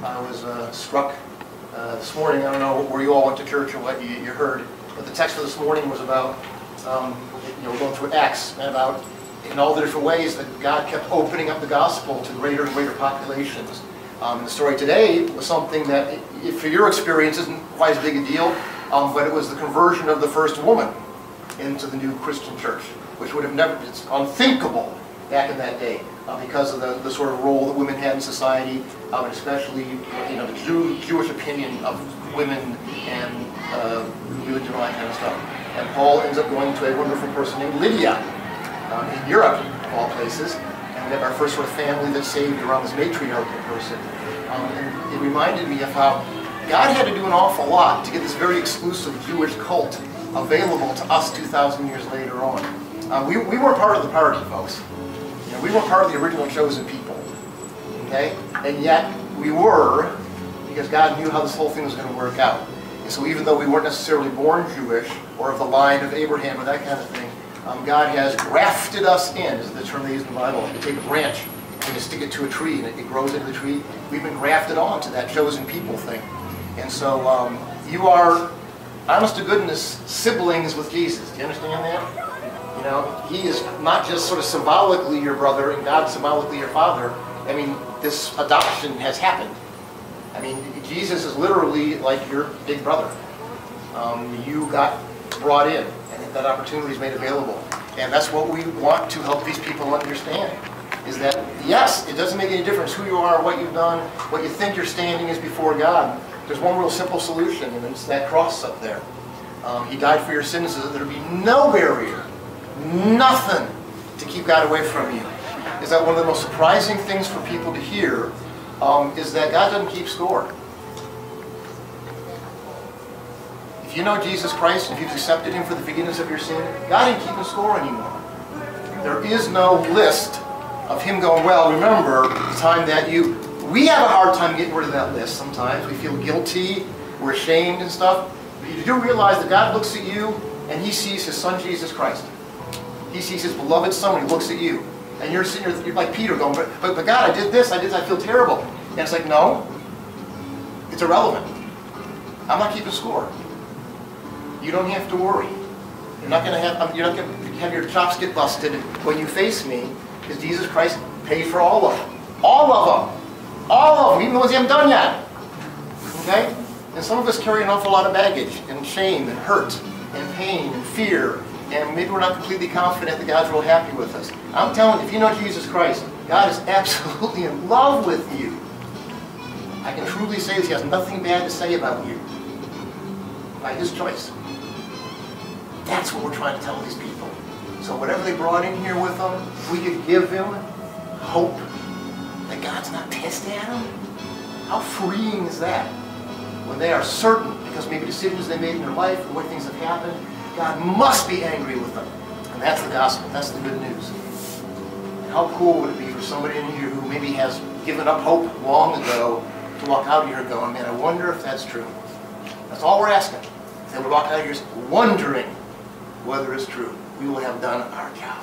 I was struck this morning. I don't know where you all went to church or what you heard, but the text for this morning was about, we're going through Acts, and about in all the different ways that God kept opening up the gospel to greater and greater populations. The story today was something that, for your experience, isn't quite as big a deal, but it was the conversion of the first woman into the new Christian church, which would have never, it's unthinkable back in that day because of the sort of role that women had in society, and especially the Jewish opinion of women and religion and all that kind of stuff. And Paul ends up going to a wonderful person named Lydia in Europe, of all places. And we have our first sort of family that's saved around this matriarchal person. And it reminded me of how God had to do an awful lot to get this very exclusive Jewish cult available to us 2,000 years later on. We weren't part of the party, folks. We weren't part of the original chosen people. Okay? And yet we were, because God knew how this whole thing was going to work out. And so even though we weren't necessarily born Jewish or of the line of Abraham or that kind of thing, God has grafted us in, is the term they use in the Bible. You take a branch and you stick it to a tree and it grows into the tree. We've been grafted on to that chosen people thing. And so you are, honest to goodness, siblings with Jesus. Do you understand that? He is not just sort of symbolically your brother and God symbolically your father. I mean, this adoption has happened. I mean, Jesus is literally like your big brother. You got brought in, and that opportunity is made available. And that's what we want to help these people understand, is that, yes, it doesn't make any difference who you are, what you've done, what you think your standing is before God. There's one real simple solution, and it's that cross up there. He died for your sins so that there would be no barrier, nothing to keep God away from you. Is that one of the most surprising things for people to hear, is that God doesn't keep score. If you know Jesus Christ, if you've accepted Him for the forgiveness of your sin, God ain't keeping score anymore. There is no list of Him going, well, remember the time that we have a hard time getting rid of that list sometimes. We feel guilty, we're ashamed and stuff. But you do realize that God looks at you and He sees His Son, Jesus Christ. He sees His beloved Son when He looks at you. And you're sitting there, you're like Peter going, but God, I did this, I feel terrible. And it's like, no, it's irrelevant. I'm not keeping score. You don't have to worry. You're not going to have your chops get busted when you face me, because Jesus Christ paid for all of them. All of them. All of them, even the ones you haven't done yet. Okay? And some of us carry an awful lot of baggage and shame and hurt and pain and fear, and maybe we're not completely confident that God's real happy with us. I'm telling you, if you know Jesus Christ, God is absolutely in love with you. I can truly say this, He has nothing bad to say about you by His choice. That's what we're trying to tell these people. So whatever they brought in here with them, we could give them hope that God's not pissed at them. How freeing is that? When they are certain, because maybe decisions they made in their life, the way things have happened, God must be angry with them. And that's the gospel. That's the good news. And how cool would it be for somebody in here who maybe has given up hope long ago to walk out of here going, man, I wonder if that's true. That's all we're asking. If they would walk out of here wondering whether it's true, we will have done our job.